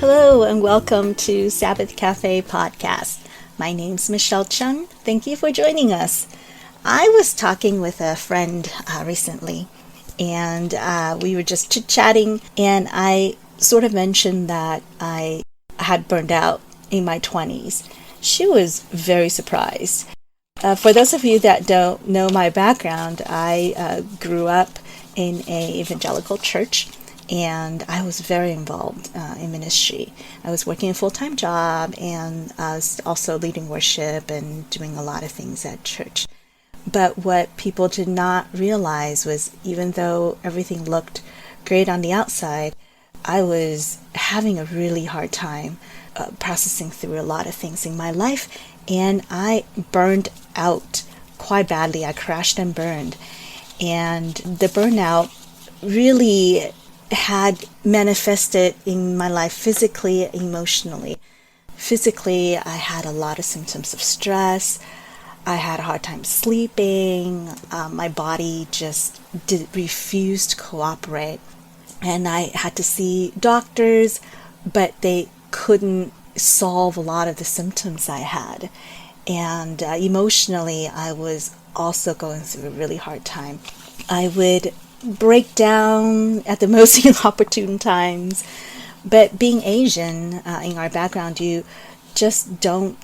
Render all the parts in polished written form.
Hello and welcome to Sabbath Cafe Podcast. My name's Michelle Chung. Thank you for joining us. I was talking with a friend recently, and we were just chit-chatting, and I sort of mentioned that I had burned out in my 20s. She was very surprised. For those of you that don't know my background, I grew up in an evangelical church, and I was very involved in ministry. I was working a full-time job, and I was also leading worship and doing a lot of things at church. But what people did not realize was, even though everything looked great on the outside, I was having a really hard time processing through a lot of things in my life, and I burned out quite badly. I crashed and burned. And the burnout really had manifested in my life physically, emotionally. Physically, I had a lot of symptoms of stress. I had a hard time sleeping. My body just refused to cooperate. And I had to see doctors, but they couldn't solve a lot of the symptoms I had. And emotionally, I was also going through a really hard time. I would break down at the most inopportune times. But being Asian, in our background, you just don't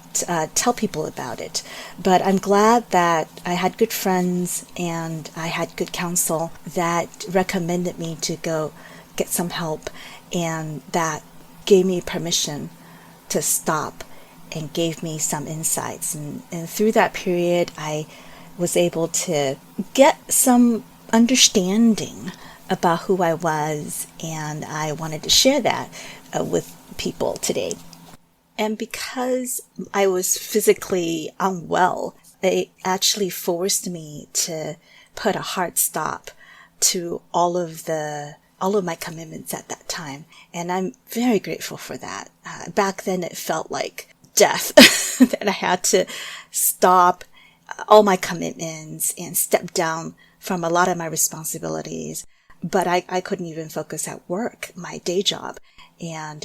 tell people about it. But I'm glad that I had good friends and I had good counsel that recommended me to go get some help, and that gave me permission to stop and gave me some insights. And through that period, I was able to get some understanding about who I was, and I wanted to share that with people today. And because I was physically unwell, it actually forced me to put a hard stop to all of my commitments at that time. And I'm very grateful for that. Back then it felt like death that I had to stop all my commitments and step down from a lot of my responsibilities. But I couldn't even focus at work, my day job. And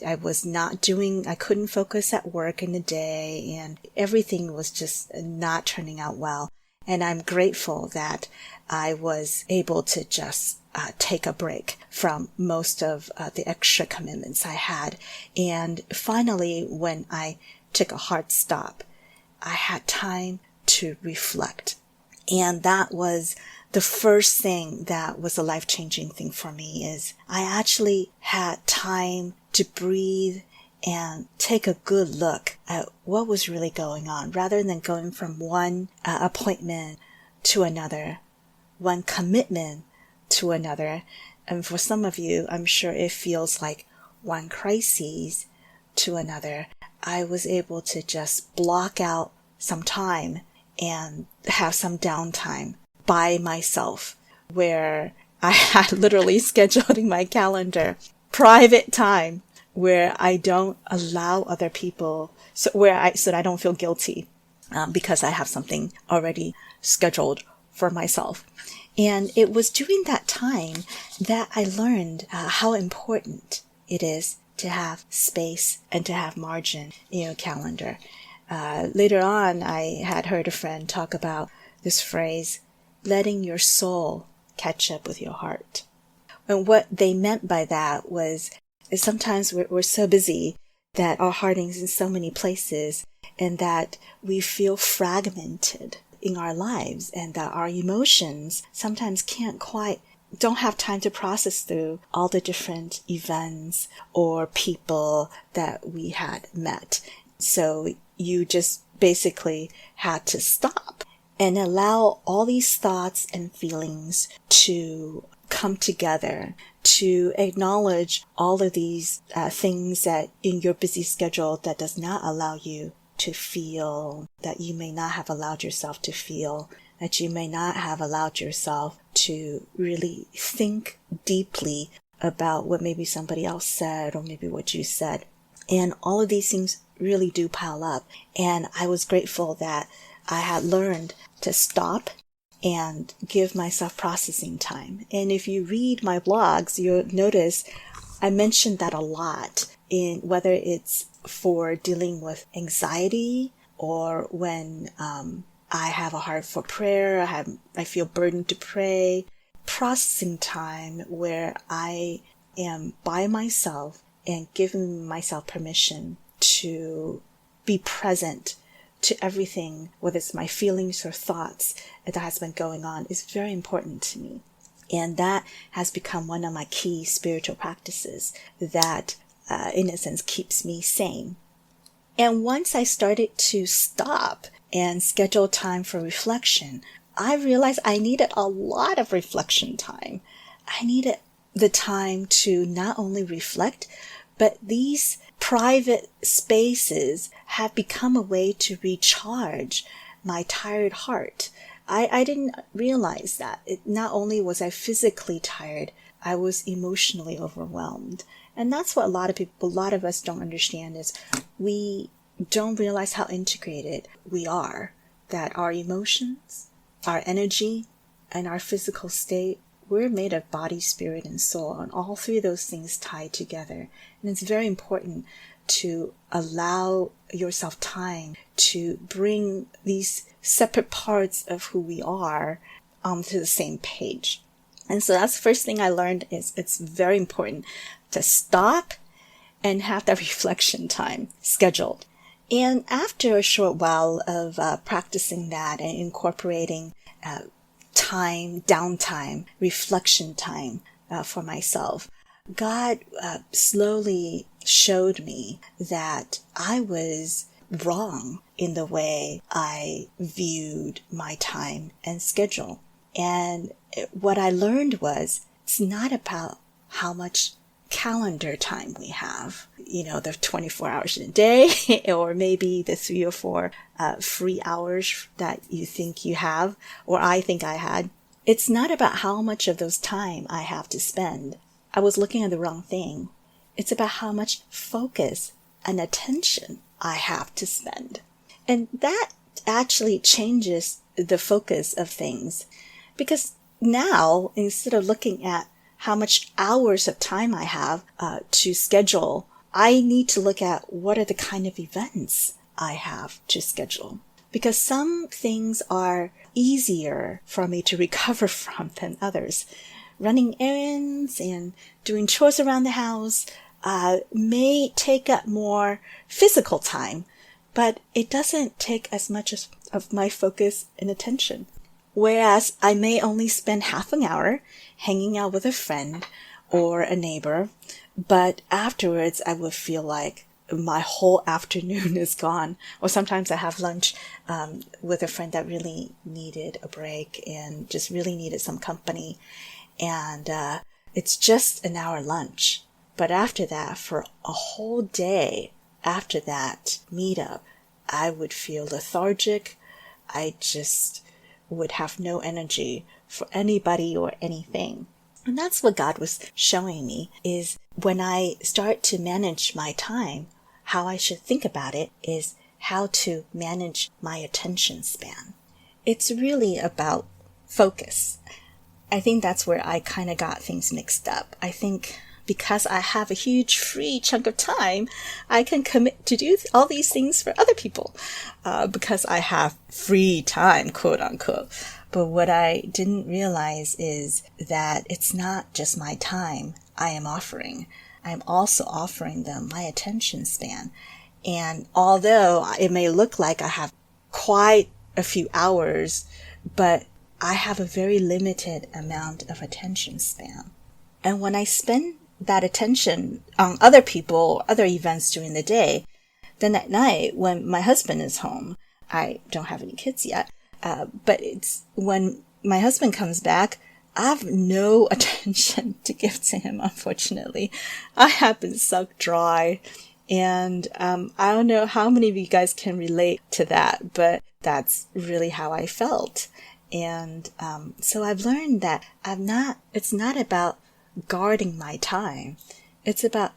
I couldn't focus at work in the day, and everything was just not turning out well. And I'm grateful that I was able to just take a break from most of the extra commitments I had. And finally, when I took a hard stop, I had time to reflect. And that was the first thing that was a life-changing thing for me, is I actually had time to breathe and take a good look at what was really going on, rather than going from one appointment to another, one commitment to another. And for some of you, I'm sure it feels like one crisis to another. I was able to just block out some time and have some downtime by myself, where I had literally scheduled in my calendar private time where I don't allow other people, so that I don't feel guilty because I have something already scheduled for myself. And it was during that time that I learned how important it is to have space and to have margin in your calendar. Later on, I had heard a friend talk about this phrase, letting your soul catch up with your heart. And what they meant by that is sometimes we're so busy that our heart is in so many places, and that we feel fragmented in our lives, and that our emotions sometimes don't have time to process through all the different events or people that we had met. So you just basically had to stop and allow all these thoughts and feelings to come together, to acknowledge all of these things that in your busy schedule that does not allow you to feel, that you may not have allowed yourself to feel, that you may not have allowed yourself to really think deeply about what maybe somebody else said or maybe what you said. And all of these things really do pile up. And I was grateful that I had learned to stop and give myself processing time. And if you read my blogs, you'll notice I mentioned that a lot, in whether it's for dealing with anxiety or when I have a heart for prayer, I feel burdened to pray. Processing time where I am by myself and giving myself permission to be present to everything, whether it's my feelings or thoughts that has been going on, is very important to me. And that has become one of my key spiritual practices that, in a sense, keeps me sane. And once I started to stop and schedule time for reflection, I realized I needed a lot of reflection time. I needed the time to not only reflect, but these private spaces have become a way to recharge my tired heart. I didn't realize that. Not only was I physically tired, I was emotionally overwhelmed. And that's what a lot of us don't understand is we don't realize how integrated we are, that our emotions, our energy, and our physical state, we're made of body, spirit, and soul, and all three of those things tie together. And it's very important to allow yourself time to bring these separate parts of who we are to the same page. And so that's the first thing I learned is it's very important to stop and have that reflection time scheduled. And after a short while of practicing that and incorporating time, downtime, reflection time for myself, God slowly showed me that I was wrong in the way I viewed my time and schedule. And what I learned was it's not about how much calendar time we have, the 24 hours in a day, or maybe the 3 or 4 free hours that you think you have, or I think I had. It's not about how much of those time I have to spend. I was looking at the wrong thing. It's about how much focus and attention I have to spend. And that actually changes the focus of things. Because now, instead of looking at how much hours of time I have to schedule, I need to look at what are the kind of events I have to schedule. Because some things are easier for me to recover from than others. Running errands and doing chores around the house may take up more physical time, but it doesn't take as much of my focus and attention. Whereas I may only spend half an hour hanging out with a friend or a neighbor, but afterwards I would feel like my whole afternoon is gone. Or sometimes I have lunch with a friend that really needed a break and just really needed some company. And it's just an hour lunch. But after that, for a whole day after that meetup, I would feel lethargic. I just would have no energy for anybody or anything. And that's what God was showing me, is when I start to manage my time, how I should think about it is how to manage my attention span. It's really about focus. I think that's where I kind of got things mixed up. I think because I have a huge free chunk of time, I can commit to do all these things for other people because I have free time, quote unquote. But what I didn't realize is that it's not just my time I am offering. I'm also offering them my attention span. And although it may look like I have quite a few hours, but I have a very limited amount of attention span. And when I spend that attention on other people, other events during the day, then at night when my husband is home, I don't have any kids yet, but it's when my husband comes back, I have no attention to give to him, unfortunately. I have been sucked dry. And I don't know how many of you guys can relate to that, but that's really how I felt. And so I've learned that it's not about guarding my time. It's about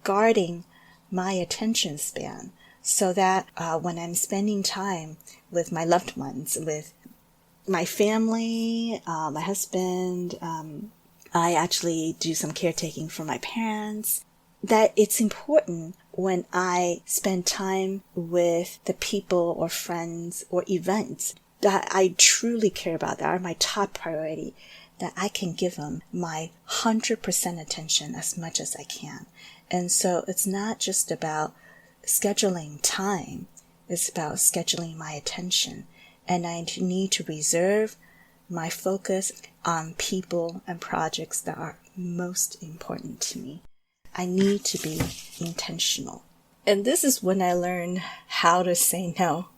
guarding my attention span so that when I'm spending time with my loved ones, with my family, my husband, I actually do some caretaking for my parents. that it's important when I spend time with the people or friends or events that I truly care about, that are my top priority, that I can give them my 100% attention as much as I can. And so it's not just about scheduling time, it's about scheduling my attention. And I need to reserve my focus on people and projects that are most important to me. I need to be intentional. And this is when I learned how to say no.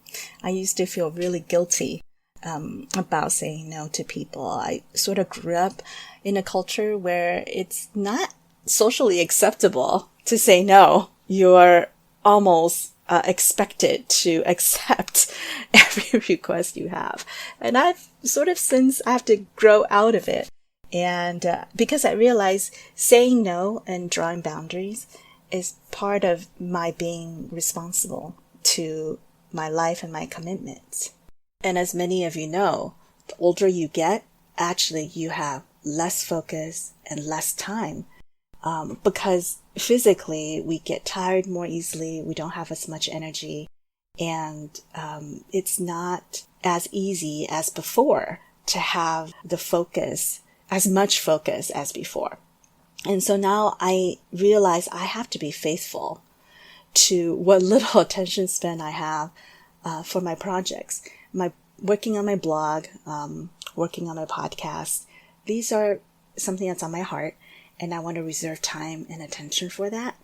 I used to feel really guilty about saying no to people. I sort of grew up in a culture where it's not socially acceptable to say no. You're almost expected to accept every request you have. And I've sort of since I have to grow out of it. And because I realize saying no and drawing boundaries is part of my being responsible to my life and my commitments. And as many of you know, the older you get, actually you have less focus and less time because physically we get tired more easily, we don't have as much energy, and it's not as easy as before to have the focus, as much focus as before. And so now I realize I have to be faithful to what little attention span I have for my projects. Working on my blog, working on my podcast, these are something that's on my heart, and I want to reserve time and attention for that.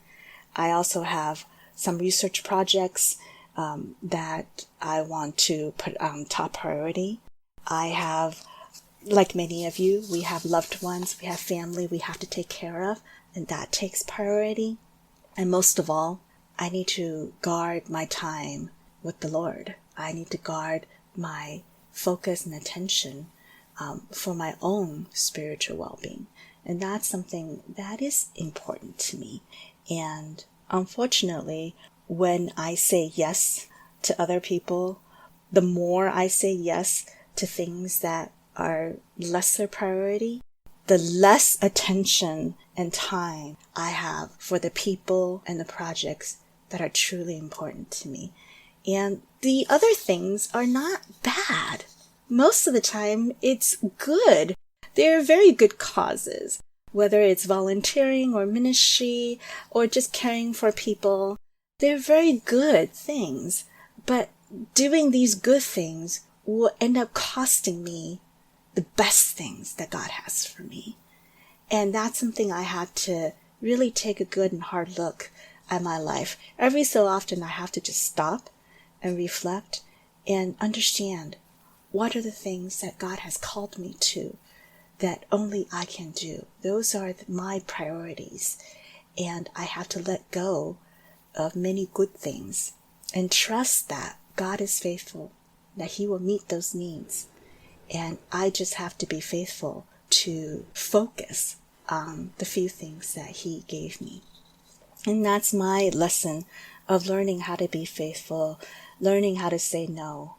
I also have some research projects that I want to put on top priority. I have, like many of you, we have loved ones, we have family we have to take care of, and that takes priority. And most of all, I need to guard my time with the Lord. I need to guard my focus and attention for my own spiritual well-being. And that's something that is important to me. And unfortunately, when I say yes to other people, the more I say yes to things that are lesser priority, the less attention and time I have for the people and the projects that are truly important to me. And the other things are not bad. Most of the time, it's good. They're very good causes, whether it's volunteering or ministry or just caring for people. They're very good things, but doing these good things will end up costing me the best things that God has for me. And that's something I had to really take a good and hard look at my life. Every so often I have to just stop and reflect and understand what are the things that God has called me to that only I can do. Those are my priorities. And I have to let go of many good things and trust that God is faithful, that He will meet those needs. And I just have to be faithful to focus on the few things that He gave me. And that's my lesson of learning how to be faithful, learning how to say no,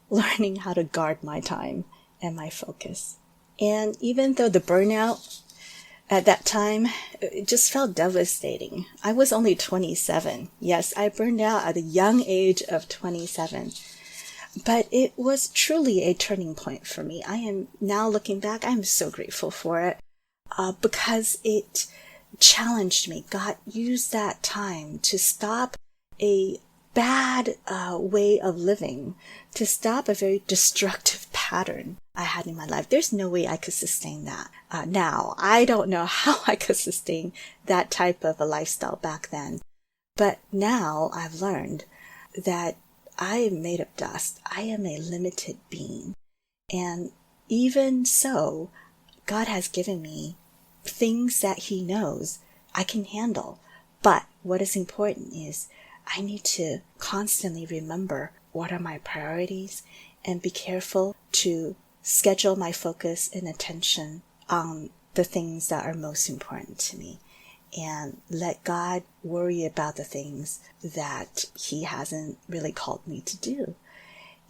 learning how to guard my time and my focus. And even though the burnout at that time, it just felt devastating. I was only 27. Yes, I burned out at the young age of 27. But it was truly a turning point for me. I am now looking back, I'm so grateful for it because it challenged me. God used that time to stop a bad way of living, to stop a very destructive pattern I had in my life. There's no way I could sustain that now. I don't know how I could sustain that type of a lifestyle back then. But now I've learned that I am made of dust. I am a limited being. And even so, God has given me things that He knows I can handle. But what is important is I need to constantly remember what are my priorities and be careful to schedule my focus and attention on the things that are most important to me. And let God worry about the things that He hasn't really called me to do.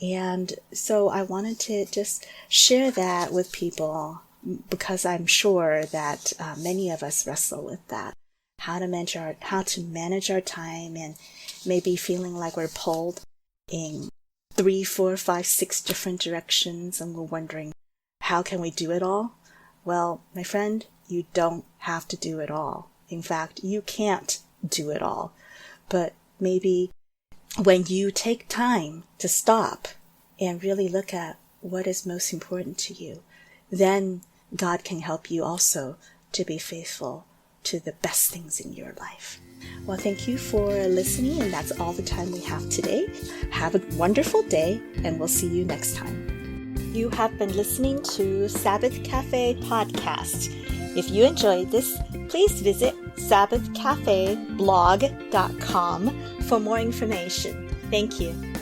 And so I wanted to just share that with people because I'm sure that many of us wrestle with that. how to manage our time, and maybe feeling like we're pulled in 3, 4, 5, 6 different directions, and we're wondering, how can we do it all? Well, my friend, you don't have to do it all. In fact, you can't do it all. But maybe when you take time to stop and really look at what is most important to you, then God can help you also to be faithful to the best things in your life. Well, thank you for listening, and that's all the time we have today. Have a wonderful day, and we'll see you next time. You have been listening to Sabbath Cafe Podcast. If you enjoyed this, please visit sabbathcafeblog.com for more information. Thank you.